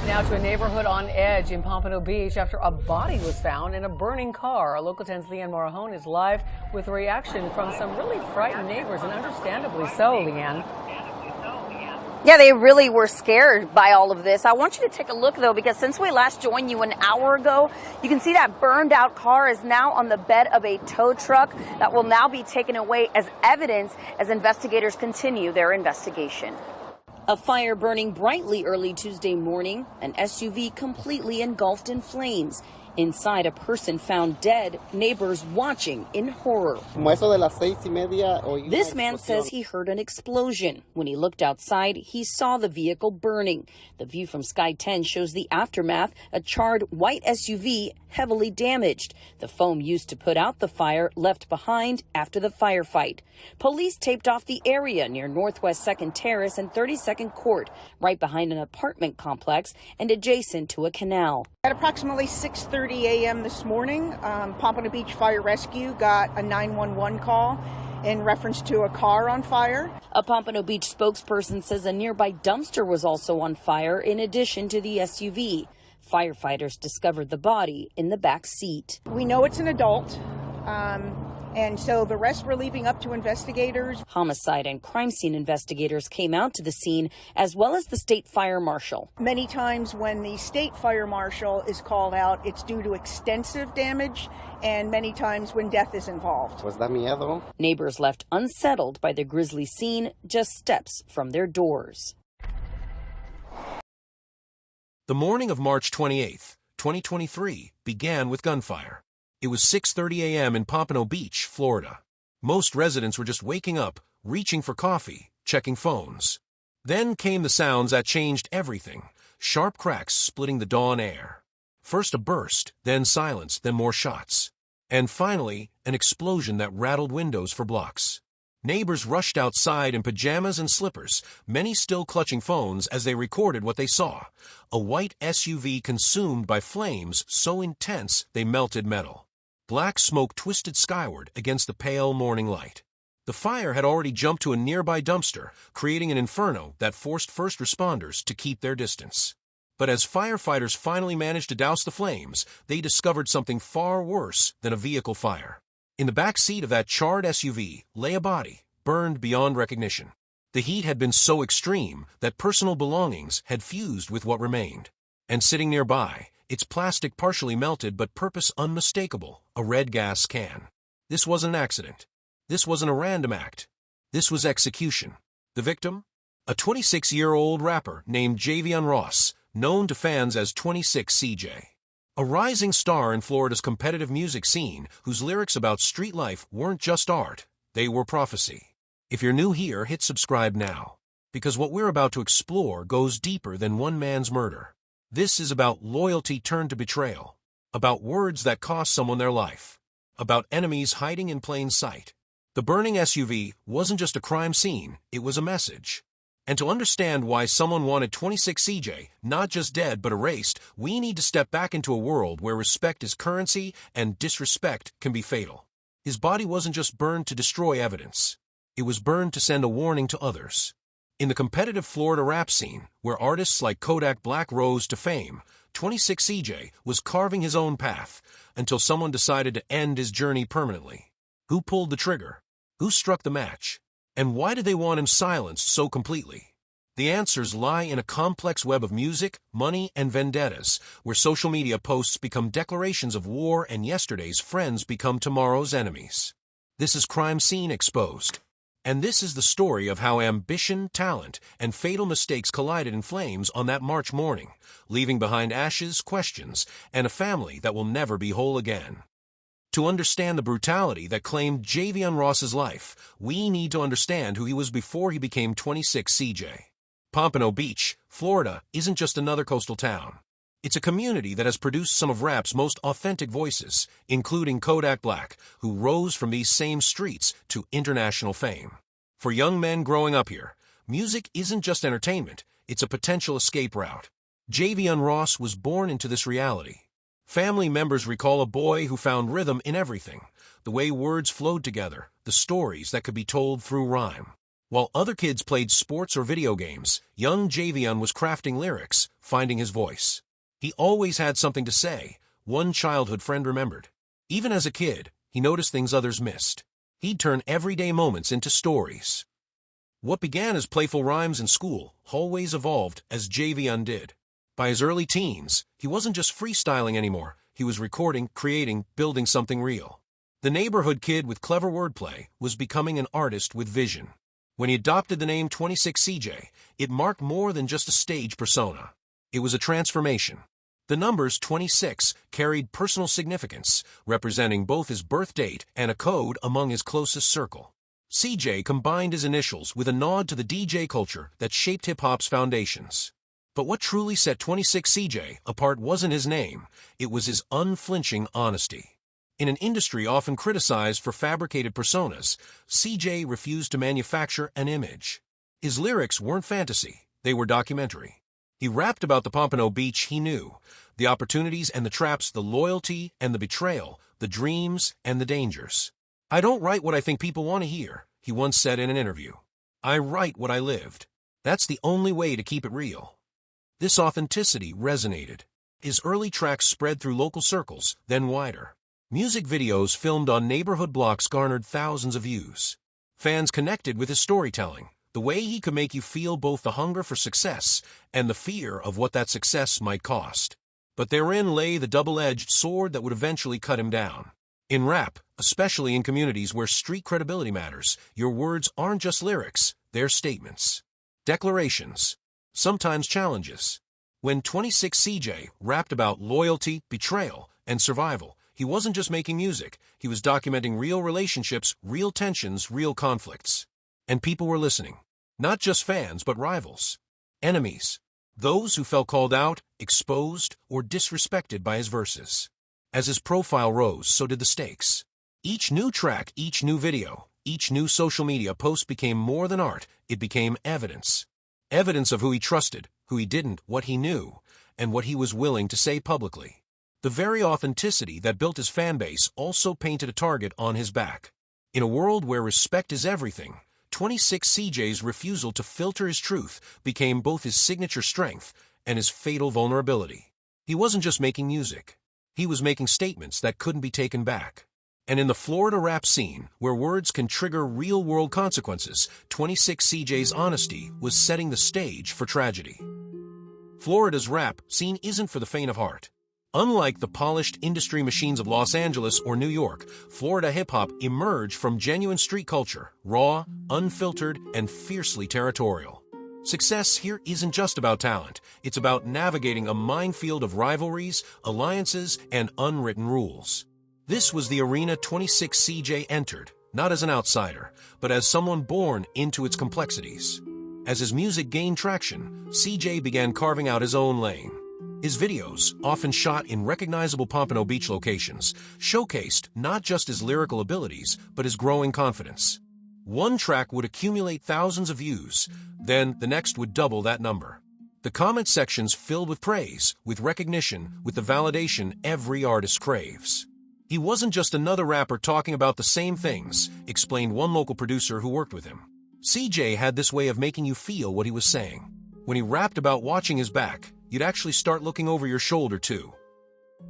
Now to a neighborhood on edge in Pompano Beach after a body was found in a burning car. Our Local 10's Leanne Morajón is live with a reaction from some really frightened neighbors, and understandably so, Leanne. Yeah, they really were scared by all of this. I want you to take a look, though, because since we last joined you an hour ago, you can see that burned out car is now on the bed of a tow truck that will now be taken away as evidence as investigators continue their investigation. A fire burning brightly early Tuesday morning, an SUV completely engulfed in flames. Inside, a person found dead, neighbors watching in horror. This man says he heard an explosion. When he looked outside, he saw the vehicle burning. The view from Sky 10 shows the aftermath, a charred white SUV heavily damaged. The foam used to put out the fire left behind after the firefight. Police taped off the area near Northwest 2nd Terrace and 32nd Court, right behind an apartment complex and adjacent to a canal. At approximately 6:30 a.m. this morning, Pompano Beach Fire Rescue got a 911 call in reference to a car on fire. A Pompano Beach spokesperson says a nearby dumpster was also on fire in addition to the SUV. Firefighters discovered the body in the back seat. We know it's an adult, and so the rest we're leaving up to investigators. Homicide and crime scene investigators came out to the scene, as well as the state fire marshal. Many times when the state fire marshal is called out, it's due to extensive damage, and many times when death is involved. Neighbors left unsettled by the grisly scene just steps from their doors. The morning of March 28, 2023, began with gunfire. It was 6:30 a.m. in Pompano Beach, Florida. Most residents were just waking up, reaching for coffee, checking phones. Then came the sounds that changed everything, sharp cracks splitting the dawn air. First a burst, then silence, then more shots. And finally, an explosion that rattled windows for blocks. Neighbors rushed outside in pajamas and slippers, many still clutching phones as they recorded what they saw. A white SUV consumed by flames so intense they melted metal. Black smoke twisted skyward against the pale morning light. The fire had already jumped to a nearby dumpster, creating an inferno that forced first responders to keep their distance. But as firefighters finally managed to douse the flames, they discovered something far worse than a vehicle fire. In the back seat of that charred SUV lay a body, burned beyond recognition. The heat had been so extreme that personal belongings had fused with what remained. And sitting nearby, its plastic partially melted but purpose unmistakable, a red gas can. This wasn't an accident. This wasn't a random act. This was execution. The victim? A 26-year-old rapper named Javion Ross, known to fans as 26CJ. A rising star in Florida's competitive music scene whose lyrics about street life weren't just art, they were prophecy. If you're new here, hit subscribe now, because what we're about to explore goes deeper than one man's murder. This is about loyalty turned to betrayal, about words that cost someone their life, about enemies hiding in plain sight. The burning SUV wasn't just a crime scene, it was a message. And to understand why someone wanted 26CJ, not just dead but erased, we need to step back into a world where respect is currency and disrespect can be fatal. His body wasn't just burned to destroy evidence. It was burned to send a warning to others. In the competitive Florida rap scene, where artists like Kodak Black rose to fame, 26CJ was carving his own path until someone decided to end his journey permanently. Who pulled the trigger? Who struck the match? And why did they want him silenced so completely? The answers lie in a complex web of music, money, and vendettas, where social media posts become declarations of war and yesterday's friends become tomorrow's enemies. This is Crime Scene Exposed. And this is the story of how ambition, talent, and fatal mistakes collided in flames on that March morning, leaving behind ashes, questions, and a family that will never be whole again. To understand the brutality that claimed Javion Ross's life, we need to understand who he was before he became 26CJ. Pompano Beach, Florida, isn't just another coastal town. It's a community that has produced some of rap's most authentic voices, including Kodak Black, who rose from these same streets to international fame. For young men growing up here, music isn't just entertainment, it's a potential escape route. Javion Ross was born into this reality. Family members recall a boy who found rhythm in everything, the way words flowed together, the stories that could be told through rhyme. While other kids played sports or video games, young Javion was crafting lyrics, finding his voice. He always had something to say, one childhood friend remembered. Even as a kid, he noticed things others missed. He'd turn everyday moments into stories. What began as playful rhymes in school always evolved as Javion did. By his early teens, he wasn't just freestyling anymore. He was recording, creating, building something real. The neighborhood kid with clever wordplay was becoming an artist with vision. When he adopted the name 26CJ, it marked more than just a stage persona. It was a transformation. The numbers 26 carried personal significance, representing both his birth date and a code among his closest circle. CJ combined his initials with a nod to the DJ culture that shaped hip-hop's foundations. But what truly set 26CJ apart wasn't his name, it was his unflinching honesty. In an industry often criticized for fabricated personas, CJ refused to manufacture an image. His lyrics weren't fantasy, they were documentary. He rapped about the Pompano Beach he knew, the opportunities and the traps, the loyalty and the betrayal, the dreams and the dangers. "I don't write what I think people want to hear," he once said in an interview. "I write what I lived. That's the only way to keep it real." This authenticity resonated. His early tracks spread through local circles, then wider. Music videos filmed on neighborhood blocks garnered thousands of views. Fans connected with his storytelling, the way he could make you feel both the hunger for success and the fear of what that success might cost. But therein lay the double-edged sword that would eventually cut him down. In rap, especially in communities where street credibility matters, your words aren't just lyrics, they're statements. Declarations. Sometimes challenges. When 26CJ rapped about loyalty, betrayal, and survival, he wasn't just making music, he was documenting real relationships, real tensions, real conflicts. And people were listening. Not just fans, but rivals. Enemies. Those who felt called out, exposed, or disrespected by his verses. As his profile rose, so did the stakes. Each new track, each new video, each new social media post became more than art, it became evidence. Evidence of who he trusted, who he didn't, what he knew, and what he was willing to say publicly. The very authenticity that built his fanbase also painted a target on his back. In a world where respect is everything, 26CJ's refusal to filter his truth became both his signature strength and his fatal vulnerability. He wasn't just making music. He was making statements that couldn't be taken back. And in the Florida rap scene, where words can trigger real-world consequences, 26CJ's honesty was setting the stage for tragedy. Florida's rap scene isn't for the faint of heart. Unlike the polished industry machines of Los Angeles or New York, Florida hip-hop emerged from genuine street culture, raw, unfiltered, and fiercely territorial. Success here isn't just about talent. It's about navigating a minefield of rivalries, alliances, and unwritten rules. This was the arena 26CJ entered, not as an outsider, but as someone born into its complexities. As his music gained traction, CJ began carving out his own lane. His videos, often shot in recognizable Pompano Beach locations, showcased not just his lyrical abilities, but his growing confidence. One track would accumulate thousands of views, then the next would double that number. The comment sections filled with praise, with recognition, with the validation every artist craves. He wasn't just another rapper talking about the same things, explained one local producer who worked with him. CJ had this way of making you feel what he was saying. When he rapped about watching his back, you'd actually start looking over your shoulder too.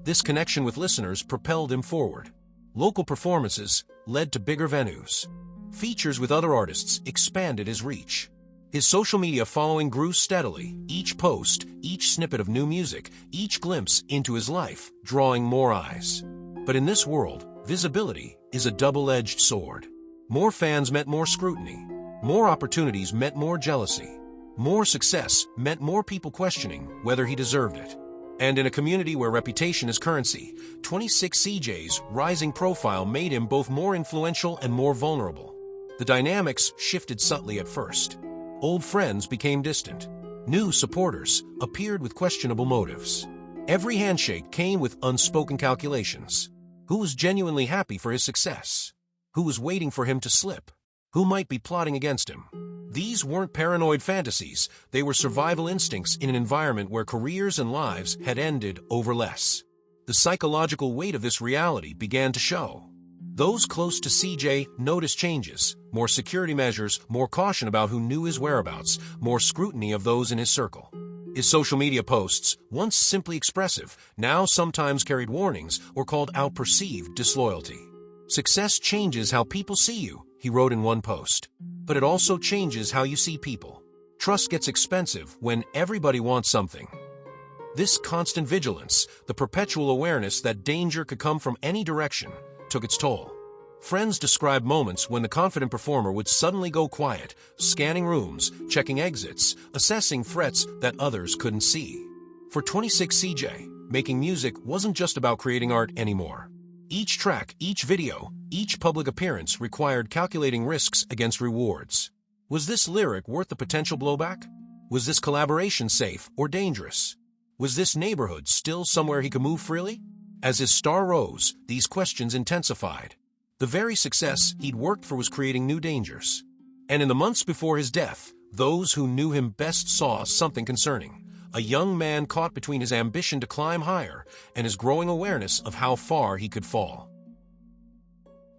This connection with listeners propelled him forward. Local performances led to bigger venues. Features with other artists expanded his reach. His social media following grew steadily, each post, each snippet of new music, each glimpse into his life, drawing more eyes. But in this world, visibility is a double-edged sword. More fans meant more scrutiny. More opportunities meant more jealousy. More success meant more people questioning whether he deserved it. And in a community where reputation is currency, 26CJ's rising profile made him both more influential and more vulnerable. The dynamics shifted subtly at first. Old friends became distant. New supporters appeared with questionable motives. Every handshake came with unspoken calculations. Who was genuinely happy for his success? Who was waiting for him to slip? Who might be plotting against him? These weren't paranoid fantasies, they were survival instincts in an environment where careers and lives had ended over less. The psychological weight of this reality began to show. Those close to CJ noticed changes, more security measures, more caution about who knew his whereabouts, more scrutiny of those in his circle. His social media posts, once simply expressive, now sometimes carried warnings or called out perceived disloyalty. Success changes how people see you, he wrote in one post. But it also changes how you see people. Trust gets expensive when everybody wants something. This constant vigilance, the perpetual awareness that danger could come from any direction, took its toll. Friends described moments when the confident performer would suddenly go quiet, scanning rooms, checking exits, assessing threats that others couldn't see. For 26 CJ, making music wasn't just about creating art anymore. Each track, each video, each public appearance required calculating risks against rewards. Was this lyric worth the potential blowback? Was this collaboration safe or dangerous? Was this neighborhood still somewhere he could move freely? As his star rose, these questions intensified. The very success he'd worked for was creating new dangers. And in the months before his death, those who knew him best saw something concerning. A young man caught between his ambition to climb higher and his growing awareness of how far he could fall.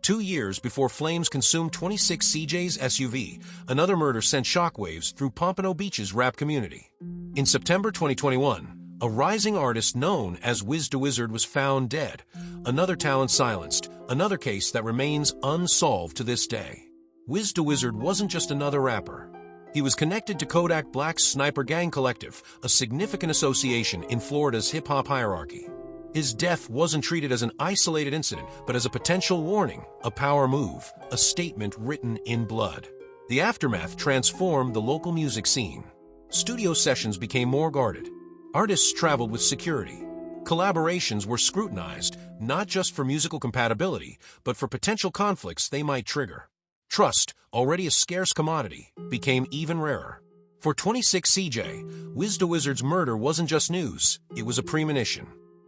2 years before flames consumed 26 CJ's SUV, another murder sent shockwaves through Pompano Beach's rap community. In September 2021, a rising artist known as Wiz the Wizard was found dead, another talent silenced, another case that remains unsolved to this day. Wiz the Wizard wasn't just another rapper. He was connected to Kodak Black's Sniper Gang Collective, a significant association in Florida's hip-hop hierarchy. His death wasn't treated as an isolated incident, but as a potential warning, a power move, a statement written in blood. The aftermath transformed the local music scene. Studio sessions became more guarded. Artists traveled with security. Collaborations were scrutinized, not just for musical compatibility, but for potential conflicts they might trigger. Trust, already a scarce commodity, became even rarer. For 26 CJ, Wiz the Wizard's murder wasn't just news, it was a premonition.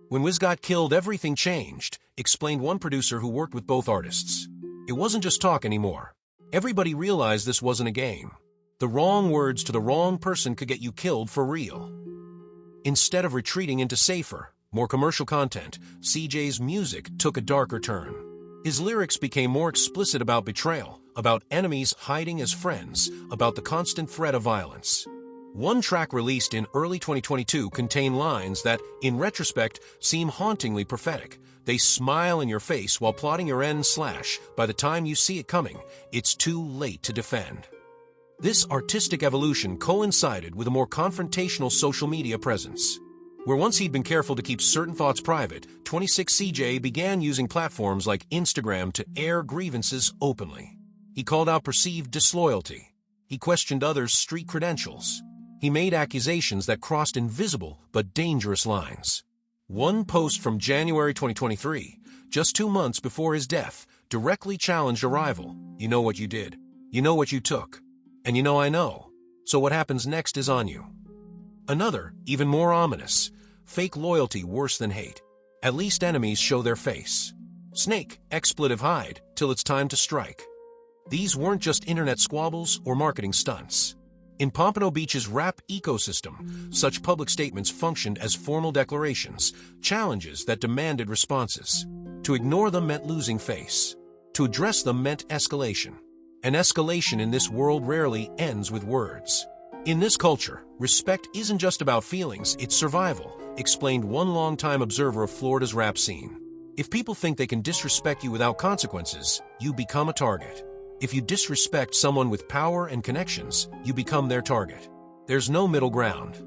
When Wiz got killed, everything changed, explained one producer who worked with both artists. It wasn't just talk anymore. Everybody realized this wasn't a game. The wrong words to the wrong person could get you killed for real. Instead of retreating into safer, more commercial content, CJ's music took a darker turn. His lyrics became more explicit about betrayal, about enemies hiding as friends, about the constant threat of violence. One track released in early 2022 contained lines that, in retrospect, seem hauntingly prophetic. They smile in your face while plotting your end / by the time you see it coming, it's too late to defend. This artistic evolution coincided with a more confrontational social media presence. Where once he'd been careful to keep certain thoughts private, 26 CJ began using platforms like Instagram to air grievances openly. He called out perceived disloyalty. He questioned others' street credentials. He made accusations that crossed invisible but dangerous lines. One post from January 2023, just 2 months before his death, directly challenged a rival. You know what you did. You know what you took. And you know I know. So what happens next is on you. Another, even more ominous. Fake loyalty worse than hate. At least enemies show their face. Snake, expletive hide, till it's time to strike. These weren't just internet squabbles or marketing stunts. In Pompano Beach's rap ecosystem, such public statements functioned as formal declarations, challenges that demanded responses. To ignore them meant losing face. To address them meant escalation. And escalation in this world rarely ends with words. In this culture, respect isn't just about feelings, it's survival, explained one longtime observer of Florida's rap scene. If people think they can disrespect you without consequences, you become a target. If you disrespect someone with power and connections, you become their target. There's no middle ground.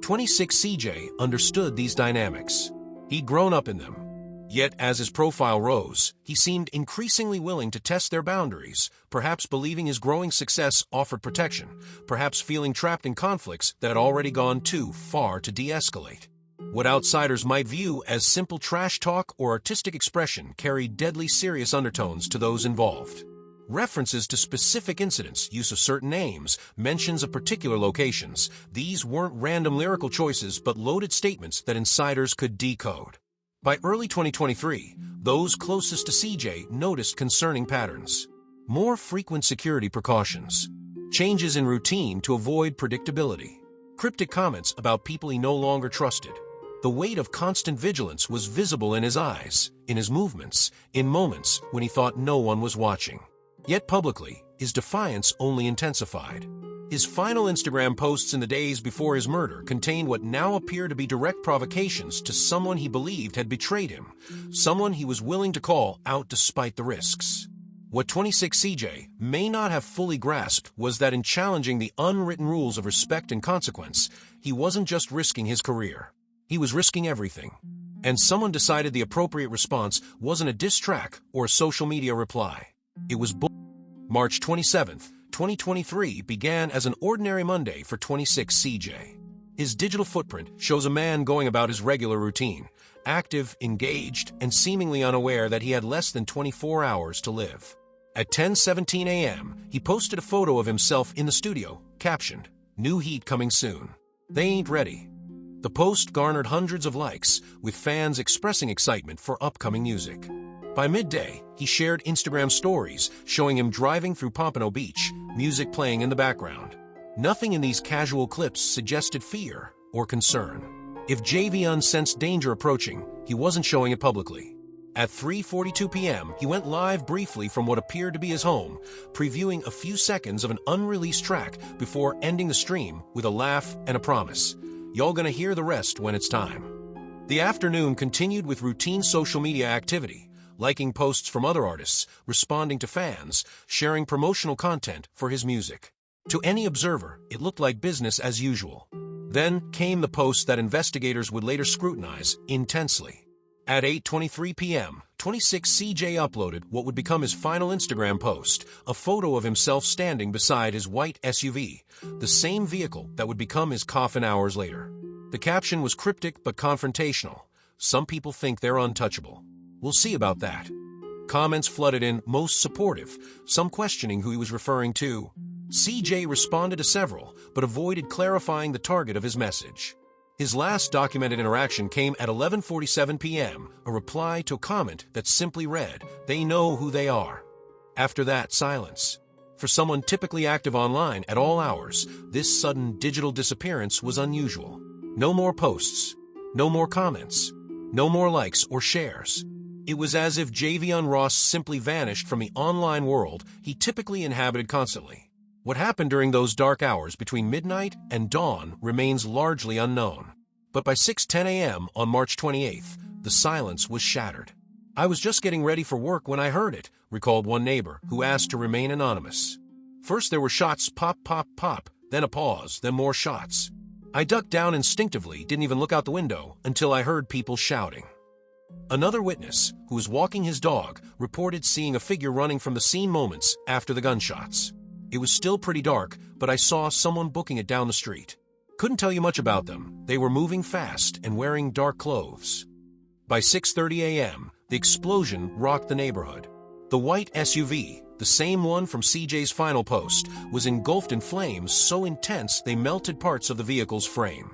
26 CJ understood these dynamics. He'd grown up in them. Yet, as his profile rose, he seemed increasingly willing to test their boundaries, perhaps believing his growing success offered protection, perhaps feeling trapped in conflicts that had already gone too far to de-escalate. What outsiders might view as simple trash talk or artistic expression carried deadly serious undertones to those involved. References to specific incidents, use of certain names, mentions of particular locations, these weren't random lyrical choices but loaded statements that insiders could decode. By early 2023, those closest to CJ noticed concerning patterns. More frequent security precautions. Changes in routine to avoid predictability. Cryptic comments about people he no longer trusted. The weight of constant vigilance was visible in his eyes, in his movements, in moments when he thought no one was watching. Yet publicly, his defiance only intensified. His final Instagram posts in the days before his murder contained what now appear to be direct provocations to someone he believed had betrayed him, someone he was willing to call out despite the risks. What 26 CJ may not have fully grasped was that in challenging the unwritten rules of respect and consequence, he wasn't just risking his career. He was risking everything. And someone decided the appropriate response wasn't a diss track or a social media reply. It was March 27th, 2023 began as an ordinary Monday for 26 CJ. His digital footprint shows a man going about his regular routine, active, engaged, and seemingly unaware that he had less than 24 hours to live. At 10:17 a.m., he posted a photo of himself in the studio, captioned, "New heat coming soon. They ain't ready." The post garnered hundreds of likes, with fans expressing excitement for upcoming music. By midday, he shared Instagram stories showing him driving through Pompano Beach, music playing in the background. Nothing in these casual clips suggested fear or concern. If Javion sensed danger approaching, he wasn't showing it publicly. At 3:42 p.m., he went live briefly from what appeared to be his home, previewing a few seconds of an unreleased track before ending the stream with a laugh and a promise. "Y'all gonna hear the rest when it's time." The afternoon continued with routine social media activity, liking posts from other artists, responding to fans, sharing promotional content for his music. To any observer, it looked like business as usual. Then came the post that investigators would later scrutinize intensely. At 8:23 p.m., 26 CJ uploaded what would become his final Instagram post, a photo of himself standing beside his white SUV, the same vehicle that would become his coffin hours later. The caption was cryptic but confrontational. "Some people think they're untouchable. We'll see about that." Comments flooded in, most supportive, some questioning who he was referring to. CJ responded to several, but avoided clarifying the target of his message. His last documented interaction came at 11:47 p.m., a reply to a comment that simply read, "They know who they are." After that, silence. For someone typically active online at all hours, this sudden digital disappearance was unusual. No more posts, no more comments, no more likes or shares. It was as if Javion Ross simply vanished from the online world he typically inhabited constantly. What happened during those dark hours between midnight and dawn remains largely unknown. But by 6:10 a.m. on March 28th, the silence was shattered. "I was just getting ready for work when I heard it," recalled one neighbor who asked to remain anonymous. "First there were shots, pop, pop, pop, then a pause, then more shots. I ducked down instinctively, didn't even look out the window until I heard people shouting." Another witness, who was walking his dog, reported seeing a figure running from the scene moments after the gunshots. "It was still pretty dark, but I saw someone booking it down the street. Couldn't tell you much about them. They were moving fast and wearing dark clothes." By 6:30 a.m., the explosion rocked the neighborhood. The white SUV, the same one from CJ's final post, was engulfed in flames so intense they melted parts of the vehicle's frame.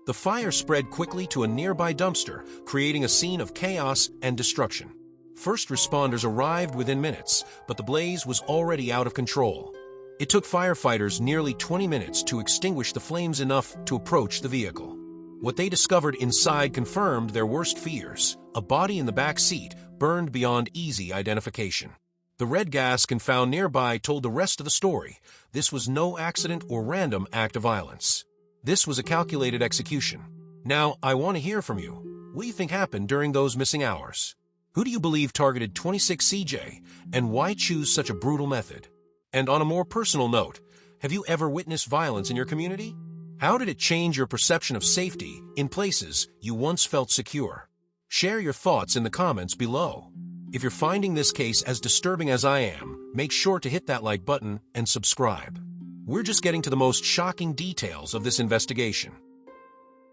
The fire spread quickly to a nearby dumpster, creating a scene of chaos and destruction. First responders arrived within minutes, but the blaze was already out of control. It took firefighters nearly 20 minutes to extinguish the flames enough to approach the vehicle. What they discovered inside confirmed their worst fears. A body in the back seat burned beyond easy identification. The red gas found nearby told the rest of the story. This was no accident or random act of violence. This was a calculated execution. Now, I want to hear from you. What do you think happened during those missing hours? Who do you believe targeted 26 CJ, and why choose such a brutal method? And on a more personal note, have you ever witnessed violence in your community? How did it change your perception of safety in places you once felt secure? Share your thoughts in the comments below. If you're finding this case as disturbing as I am, make sure to hit that like button and subscribe. We're just getting to the most shocking details of this investigation.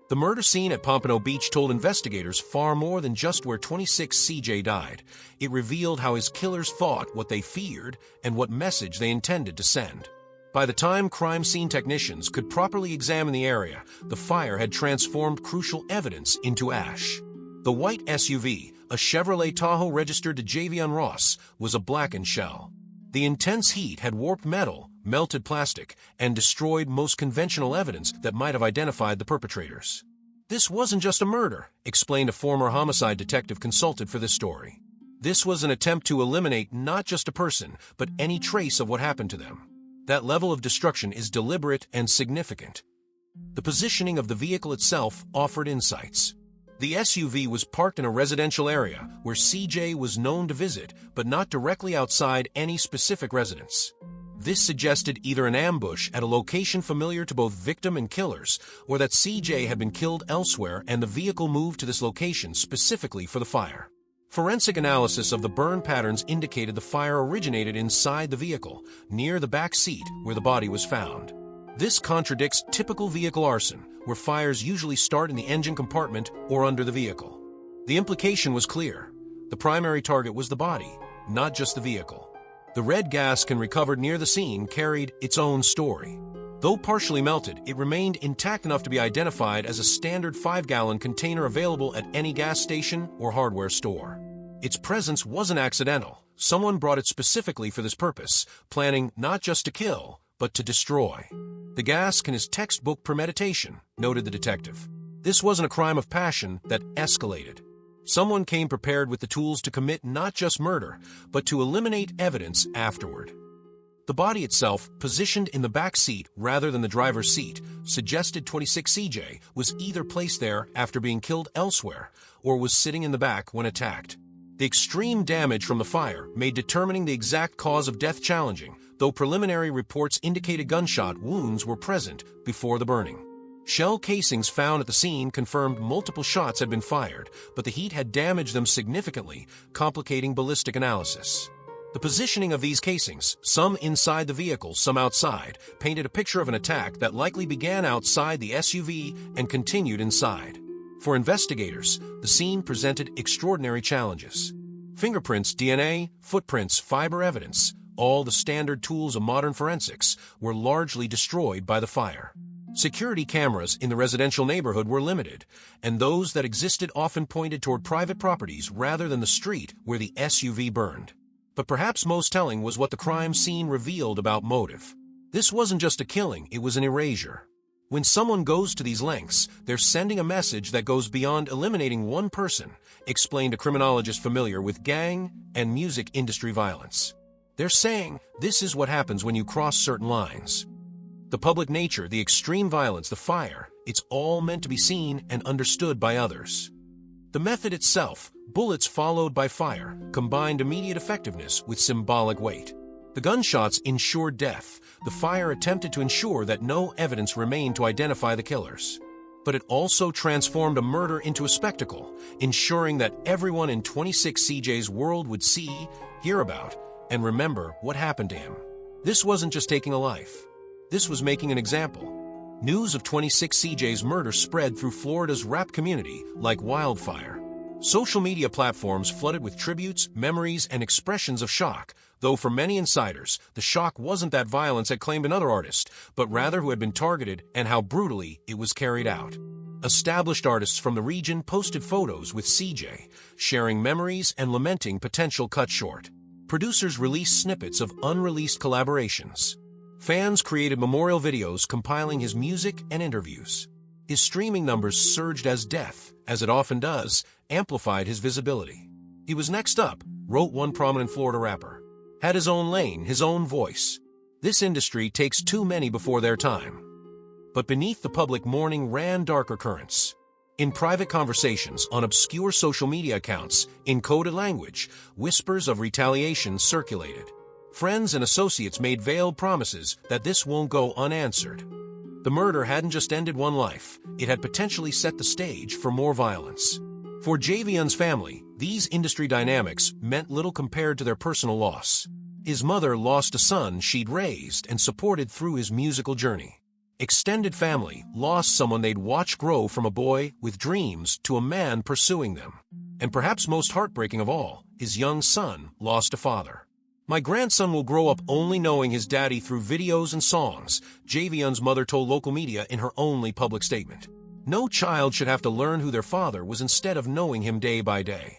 The murder scene at Pompano Beach told investigators far more than just where 26 CJ died. It revealed how his killers thought, what they feared, and what message they intended to send. By the time crime scene technicians could properly examine the area, the fire had transformed crucial evidence into ash. The white SUV, a Chevrolet Tahoe registered to Javion Ross, was a blackened shell. The intense heat had warped metal, melted plastic, and destroyed most conventional evidence that might have identified the perpetrators. This wasn't just a murder, explained a former homicide detective consulted for this story. This was an attempt to eliminate not just a person, but any trace of what happened to them. That level of destruction is deliberate and significant. The positioning of the vehicle itself offered insights. The SUV was parked in a residential area where CJ was known to visit, but not directly outside any specific residence. This suggested either an ambush at a location familiar to both victim and killers, or that CJ had been killed elsewhere and the vehicle moved to this location specifically for the fire. Forensic analysis of the burn patterns indicated the fire originated inside the vehicle, near the back seat where the body was found. This contradicts typical vehicle arson, where fires usually start in the engine compartment or under the vehicle. The implication was clear. The primary target was the body, not just the vehicle. The red gas can recovered near the scene carried its own story. Though partially melted, it remained intact enough to be identified as a standard 5-gallon container available at any gas station or hardware store. Its presence wasn't accidental. Someone brought it specifically for this purpose, planning not just to kill, but to destroy. The gas can is textbook premeditation, noted the detective. This wasn't a crime of passion that escalated. Someone came prepared with the tools to commit not just murder, but to eliminate evidence afterward. The body itself, positioned in the back seat rather than the driver's seat, suggested 26 CJ was either placed there after being killed elsewhere or was sitting in the back when attacked. The extreme damage from the fire made determining the exact cause of death challenging, though preliminary reports indicated gunshot wounds were present before the burning. Shell casings found at the scene confirmed multiple shots had been fired, but the heat had damaged them significantly, complicating ballistic analysis. The positioning of these casings, some inside the vehicle, some outside, painted a picture of an attack that likely began outside the SUV and continued inside. For investigators, the scene presented extraordinary challenges. Fingerprints, DNA, footprints, fiber evidence, all the standard tools of modern forensics, were largely destroyed by the fire. Security cameras in the residential neighborhood were limited, and those that existed often pointed toward private properties rather than the street where the SUV burned. But perhaps most telling was what the crime scene revealed about motive. This wasn't just a killing, it was an erasure. When someone goes to these lengths, they're sending a message that goes beyond eliminating one person, explained a criminologist familiar with gang and music industry violence. They're saying, this is what happens when you cross certain lines. The public nature, the extreme violence, the fire, it's all meant to be seen and understood by others. The method itself, bullets followed by fire, combined immediate effectiveness with symbolic weight. The gunshots ensured death. The fire attempted to ensure that no evidence remained to identify the killers. But it also transformed a murder into a spectacle, ensuring that everyone in 26 CJ's world would see, hear about, and remember what happened to him. This wasn't just taking a life. This was making an example. News of 26 CJ's murder spread through Florida's rap community like wildfire. Social media platforms flooded with tributes, memories, and expressions of shock, though for many insiders, the shock wasn't that violence had claimed another artist, but rather who had been targeted and how brutally it was carried out. Established artists from the region posted photos with CJ, sharing memories and lamenting potential cut short. Producers released snippets of unreleased collaborations. Fans created memorial videos compiling his music and interviews. His streaming numbers surged as death, as it often does, amplified his visibility. He was next up, wrote one prominent Florida rapper. Had his own lane, his own voice. This industry takes too many before their time. But beneath the public mourning ran darker currents. In private conversations on obscure social media accounts, in coded language, whispers of retaliation circulated. Friends and associates made veiled promises that this won't go unanswered. The murder hadn't just ended one life, it had potentially set the stage for more violence. For Javion's family, these industry dynamics meant little compared to their personal loss. His mother lost a son she'd raised and supported through his musical journey. Extended family lost someone they'd watched grow from a boy with dreams to a man pursuing them. And perhaps most heartbreaking of all, his young son lost a father. My grandson will grow up only knowing his daddy through videos and songs, Javion's mother told local media in her only public statement. No child should have to learn who their father was instead of knowing him day by day.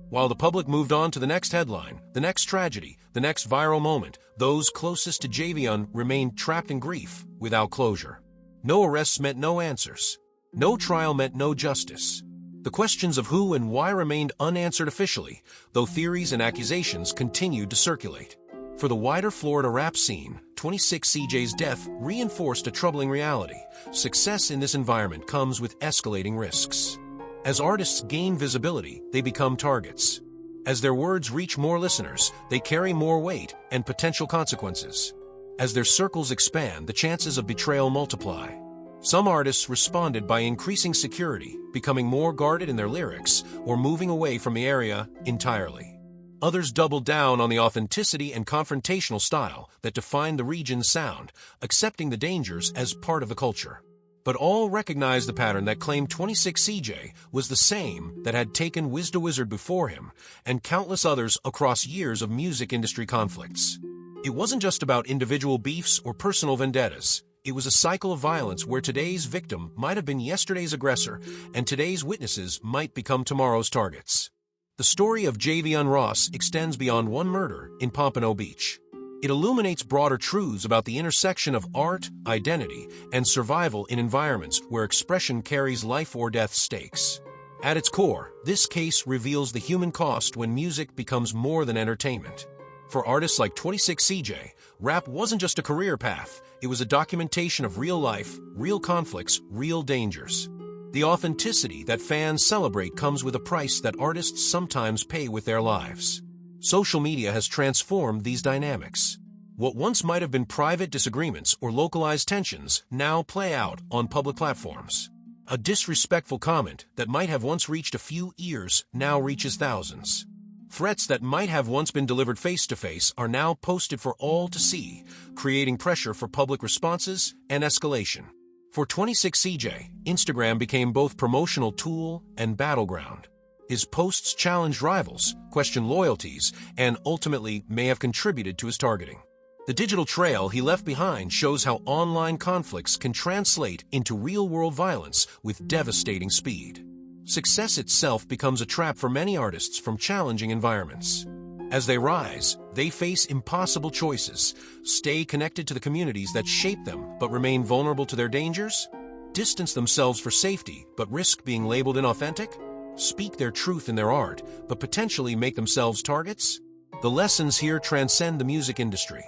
While the public moved on to the next headline, the next tragedy, the next viral moment, those closest to Javion remained trapped in grief without closure. No arrests meant no answers. No trial meant no justice. The questions of who and why remained unanswered officially, though theories and accusations continued to circulate. For the wider Florida rap scene, 26CJ's death reinforced a troubling reality. Success in this environment comes with escalating risks. As artists gain visibility, they become targets. As their words reach more listeners, they carry more weight and potential consequences. As their circles expand, the chances of betrayal multiply. Some artists responded by increasing security, becoming more guarded in their lyrics, or moving away from the area entirely. Others doubled down on the authenticity and confrontational style that defined the region's sound, accepting the dangers as part of the culture. But all recognized the pattern that claimed 26CJ was the same that had taken Wiz the Wizard before him and countless others across years of music industry conflicts. It wasn't just about individual beefs or personal vendettas. It was a cycle of violence where today's victim might have been yesterday's aggressor and today's witnesses might become tomorrow's targets. The story of Javion Ross extends beyond one murder in Pompano Beach. It illuminates broader truths about the intersection of art, identity, and survival in environments where expression carries life or death stakes. At its core, this case reveals the human cost when music becomes more than entertainment. For artists like 26CJ, rap wasn't just a career path, it was a documentation of real life, real conflicts, real dangers. The authenticity that fans celebrate comes with a price that artists sometimes pay with their lives. Social media has transformed these dynamics. What once might have been private disagreements or localized tensions now play out on public platforms. A disrespectful comment that might have once reached a few ears now reaches thousands. Threats that might have once been delivered face-to-face are now posted for all to see, creating pressure for public responses and escalation. For 26CJ, Instagram became both promotional tool and battleground. His posts challenged rivals, questioned loyalties, and ultimately may have contributed to his targeting. The digital trail he left behind shows how online conflicts can translate into real-world violence with devastating speed. Success itself becomes a trap for many artists from challenging environments. As they rise, they face impossible choices: stay connected to the communities that shape them but remain vulnerable to their dangers, distance themselves for safety but risk being labeled inauthentic, speak their truth in their art but potentially make themselves targets. The lessons here transcend the music industry.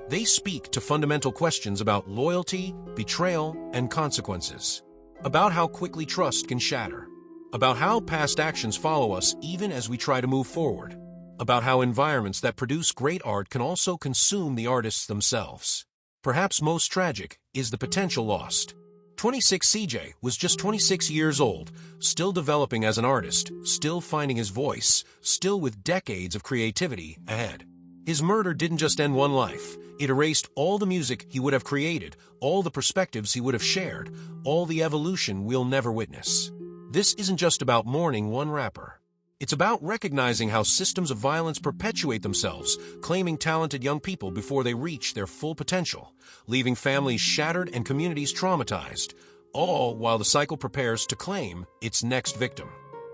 They speak to fundamental questions about loyalty, betrayal, and consequences, about how quickly trust can shatter, about how past actions follow us even as we try to move forward, about how environments that produce great art can also consume the artists themselves. Perhaps most tragic is the potential lost. 26CJ was just 26 years old, still developing as an artist, still finding his voice, still with decades of creativity ahead. His murder didn't just end one life. It erased all the music he would have created, all the perspectives he would have shared, all the evolution we'll never witness. This isn't just about mourning one rapper. It's about recognizing how systems of violence perpetuate themselves, claiming talented young people before they reach their full potential, leaving families shattered and communities traumatized, all while the cycle prepares to claim its next victim.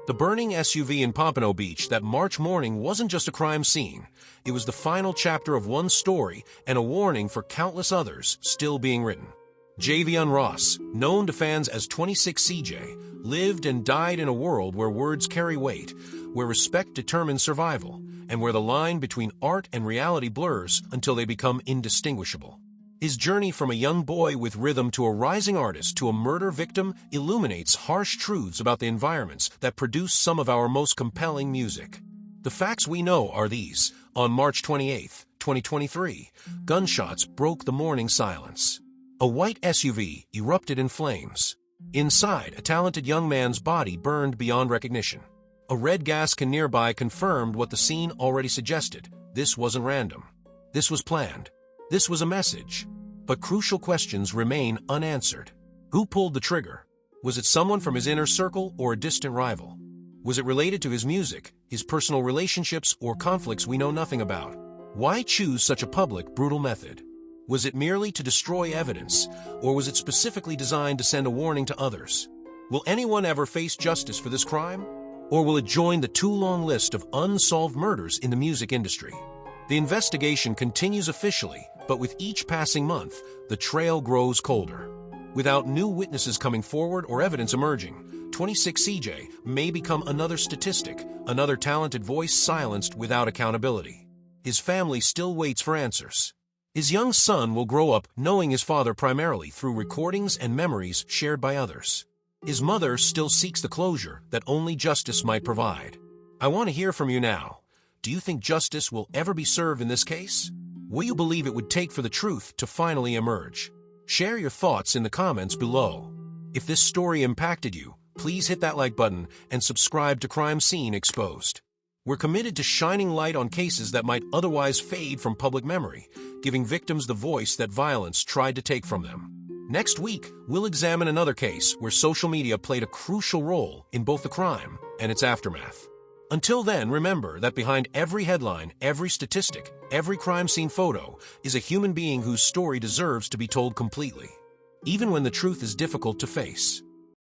The burning SUV in Pompano Beach that March morning wasn't just a crime scene. It was the final chapter of one story and a warning for countless others still being written. Javion Ross, known to fans as 26CJ, lived and died in a world where words carry weight, where respect determines survival, and where the line between art and reality blurs until they become indistinguishable. His journey from a young boy with rhythm to a rising artist to a murder victim illuminates harsh truths about the environments that produce some of our most compelling music. The facts we know are these. On March 28, 2023, gunshots broke the morning silence. A white SUV erupted in flames. Inside, a talented young man's body burned beyond recognition. A red gas can nearby confirmed what the scene already suggested. This wasn't random. This was planned. This was a message. But crucial questions remain unanswered. Who pulled the trigger? Was it someone from his inner circle or a distant rival? Was it related to his music, his personal relationships, or conflicts we know nothing about? Why choose such a public, brutal method? Was it merely to destroy evidence, or was it specifically designed to send a warning to others? Will anyone ever face justice for this crime? Or will it join the too-long list of unsolved murders in the music industry? The investigation continues officially, but with each passing month, the trail grows colder. Without new witnesses coming forward or evidence emerging, 26 CJ may become another statistic, another talented voice silenced without accountability. His family still waits for answers. His young son will grow up knowing his father primarily through recordings and memories shared by others. His mother still seeks the closure that only justice might provide. I want to hear from you now. Do you think justice will ever be served in this case? What do you believe it would take for the truth to finally emerge? Share your thoughts in the comments below. If this story impacted you, please hit that like button and subscribe to Crime Scene Exposed. We're committed to shining light on cases that might otherwise fade from public memory, giving victims the voice that violence tried to take from them. Next week, we'll examine another case where social media played a crucial role in both the crime and its aftermath. Until then, remember that behind every headline, every statistic, every crime scene photo is a human being whose story deserves to be told completely, even when the truth is difficult to face.